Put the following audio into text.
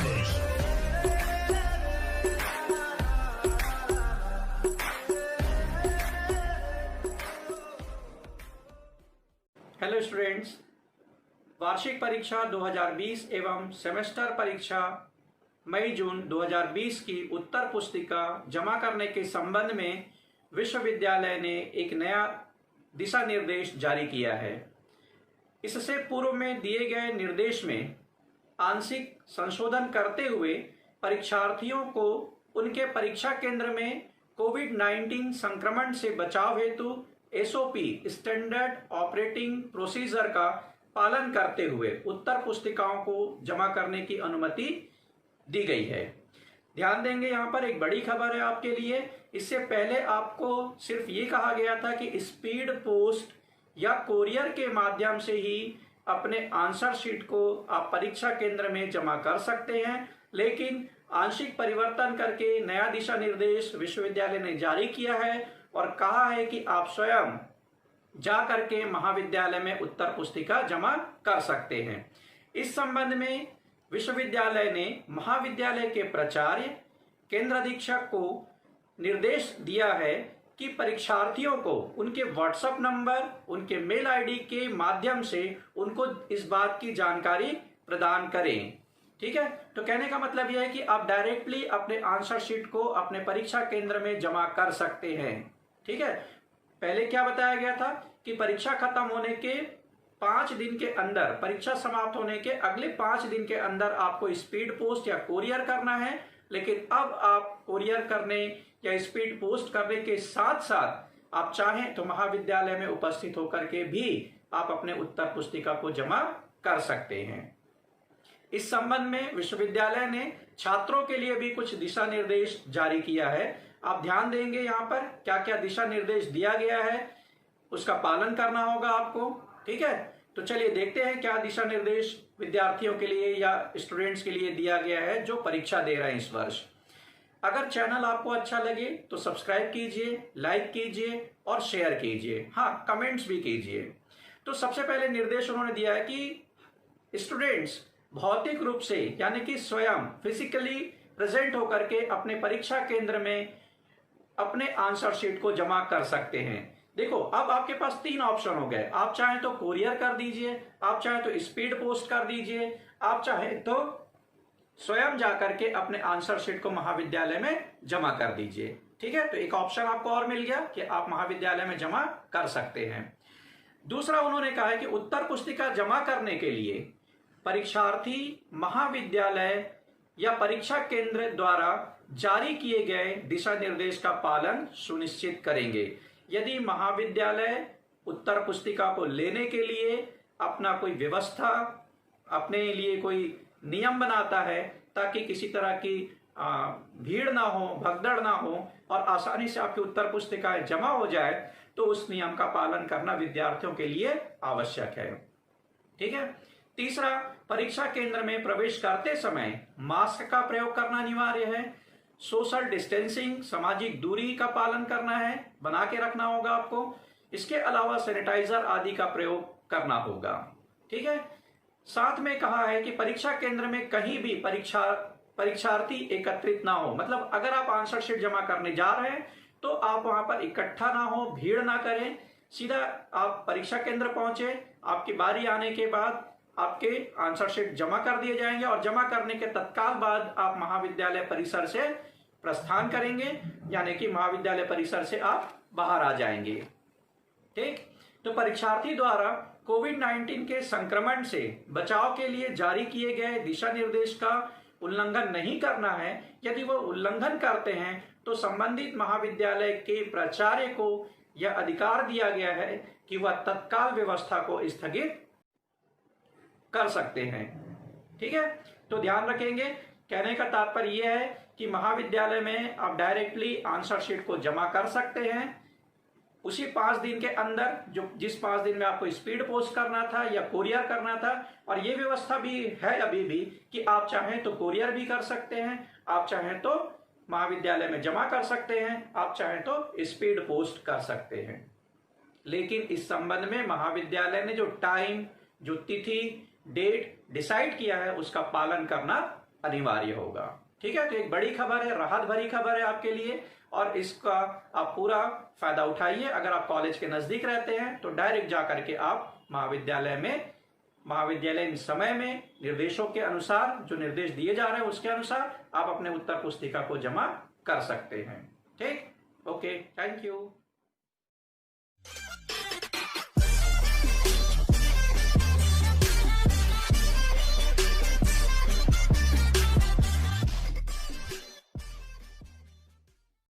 निर्देश। Hello students, वार्षिक परीक्षा 2020 एवं सेमेस्टर परीक्षा मई जून 2020 की उत्तर पुस्तिका जमा करने के संबंध में विश्वविद्यालय ने एक नया दिशा निर्देश जारी किया है। इससे पूर्व में दिए गए निर्देश में आंशिक संशोधन करते हुए परीक्षार्थियों को उनके परीक्षा केंद्र में कोविड-19 संक्रमण से बचाव हेतु एसओपी स्टैंडर्ड ऑपरेटिंग प्रोसीजर का पालन करते हुए उत्तर पुस्तिकाओं को जमा करने की अनुमति दी गई है। ध्यान देंगे, यहाँ पर एक बड़ी खबर है आपके लिए। इससे पहले आपको सिर्फ ये कहा गया था कि स्पीड पोस्ट या कोरियर के माध्यम से ही अपने आंसर शीट को आप परीक्षा केंद्र में जमा कर सकते हैं, लेकिन आंशिक परिवर्तन करके नया दिशा निर्देश विश्वविद्यालय ने जारी किया है और कहा है कि आप स्वयं जा करके महाविद्यालय में उत्तर पुस्तिका जमा कर सकते हैं। इस संबंध में विश्वविद्यालय ने महाविद्यालय के प्राचार्य केंद्र अधीक्षक को निर्देश दिया है कि परीक्षार्थियों को उनके व्हाट्सएप नंबर, उनके मेल आईडी के माध्यम से उनको इस बात की जानकारी प्रदान करें। ठीक है, तो कहने का मतलब यह है कि आप डायरेक्टली अपने आंसर शीट को अपने परीक्षा केंद्र में जमा कर सकते हैं। ठीक है, पहले क्या बताया गया था कि परीक्षा खत्म होने के 5 दिन के अंदर, परीक्षा समाप्त होने के अगले 5 दिन के अंदर आपको स्पीड पोस्ट या कोरियर करना है, लेकिन अब आप कोरियर करने या स्पीड पोस्ट करने के साथ साथ आप चाहें तो महाविद्यालय में उपस्थित होकर के भी आप अपने उत्तर पुस्तिका को जमा कर सकते हैं। इस संबंध में विश्वविद्यालय ने छात्रों के लिए भी कुछ दिशा निर्देश जारी किया है। आप ध्यान देंगे यहाँ पर क्या क्या दिशा निर्देश दिया गया है, उसका पालन करना होगा आपको। ठीक है, तो चलिए देखते हैं क्या दिशा निर्देश विद्यार्थियों के लिए या स्टूडेंट्स के लिए दिया गया है जो परीक्षा दे रहे हैं इस वर्ष। अगर चैनल आपको अच्छा लगे तो सब्सक्राइब कीजिए, लाइक कीजिए और शेयर कीजिए। हाँ, कमेंट्स भी कीजिए। तो सबसे पहले निर्देश उन्होंने दिया है कि स्टूडेंट्स भौतिक रूप से यानी कि स्वयं फिजिकली प्रेजेंट होकर के अपने परीक्षा केंद्र में अपने आंसर शीट को जमा कर सकते हैं। देखो, अब आपके पास 3 ऑप्शन हो गए। आप चाहें तो कोरियर कर दीजिए, आप चाहें तो स्पीड पोस्ट कर दीजिए, आप चाहें तो स्वयं जाकर के अपने आंसर शीट को महाविद्यालय में जमा कर दीजिए। ठीक है, तो एक ऑप्शन आपको और मिल गया कि आप महाविद्यालय में जमा कर सकते हैं। दूसरा उन्होंने कहा है कि उत्तर पुस्तिका जमा करने के लिए परीक्षार्थी महाविद्यालय या परीक्षा केंद्र द्वारा जारी किए गए दिशा निर्देश का पालन सुनिश्चित करेंगे। यदि महाविद्यालय उत्तर पुस्तिका को लेने के लिए अपना कोई व्यवस्था, अपने लिए कोई नियम बनाता है ताकि किसी तरह की भीड़ ना हो, भगदड़ ना हो और आसानी से आपकी उत्तर पुस्तिकाएं जमा हो जाए, तो उस नियम का पालन करना विद्यार्थियों के लिए आवश्यक है। ठीक है, तीसरा, परीक्षा केंद्र में प्रवेश करते समय मास्क का प्रयोग करना अनिवार्य है। सोशल डिस्टेंसिंग, सामाजिक दूरी का पालन करना है, बना के रखना होगा आपको। इसके अलावा सैनिटाइजर आदि का प्रयोग करना होगा। ठीक है, साथ में कहा है कि परीक्षा केंद्र में कहीं भी परीक्षार्थी एकत्रित ना हो। मतलब अगर आप आंसर शीट जमा करने जा रहे हैं तो आप वहां पर इकट्ठा ना हो, भीड़ ना करें, सीधा आप परीक्षा केंद्र पहुंचे, आपकी बारी आने के बाद आपके आंसर शीट जमा कर दिए जाएंगे और जमा करने के तत्काल बाद आप महाविद्यालय परिसर से प्रस्थान करेंगे, यानी कि महाविद्यालय परिसर से आप बाहर आ जाएंगे। ठीक, तो परीक्षार्थी द्वारा कोविड-19 के संक्रमण से बचाव के लिए जारी किए गए दिशा निर्देश का उल्लंघन नहीं करना है। यदि वो उल्लंघन करते हैं तो संबंधित महाविद्यालय के प्राचार्य को यह अधिकार दिया गया है कि वह तत्काल व्यवस्था को स्थगित कर सकते हैं। ठीक है, तो ध्यान रखेंगे, कहने का तात्पर्य यह है कि महाविद्यालय में आप डायरेक्टली आंसर शीट को जमा कर सकते हैं उसी 5 दिन के अंदर, जो जिस 5 दिन में आपको स्पीड पोस्ट करना था या कोरियर करना था। और ये व्यवस्था भी है अभी भी कि आप चाहें तो कोरियर भी कर सकते हैं, आप चाहें तो महाविद्यालय में जमा कर सकते हैं, आप चाहें तो स्पीड पोस्ट कर सकते हैं। लेकिन इस संबंध में महाविद्यालय ने जो टाइम, जो तिथि, डेट डिसाइड किया है उसका पालन करना अनिवार्य होगा। ठीक है, तो एक बड़ी खबर है, राहत भरी खबर है आपके लिए, और इसका आप पूरा फायदा उठाइए। अगर आप कॉलेज के नजदीक रहते हैं तो डायरेक्ट जा करके आप महाविद्यालयीन समय में निर्देशों के अनुसार, जो निर्देश दिए जा रहे हैं उसके अनुसार आप अपने उत्तर पुस्तिका को जमा कर सकते हैं। ठीक, ओके, थैंक यू।